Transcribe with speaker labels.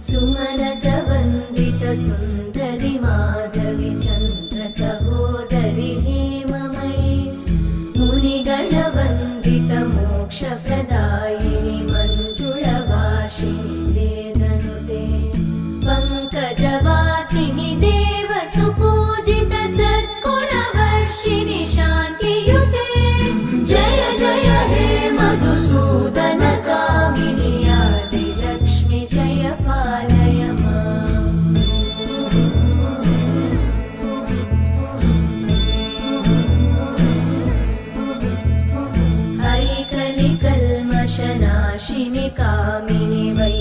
Speaker 1: सुमनसवन्दित सुन्दरि माधवि चन्द्र सहोदरि हेममयि मुनिगणवन्दित मोक्षप्रदायिनि मञ्जुळभाषिणि वेदनुते पङ्कजवासिनि देवसुपूजित सद्गुणवर्षिणि शान्तियुते जय जय हे मधुसूदन कामिनि आदिलक्ष्मि जय पालय माम्। ऐकलिकल्मषनाशिनि कामिनि वै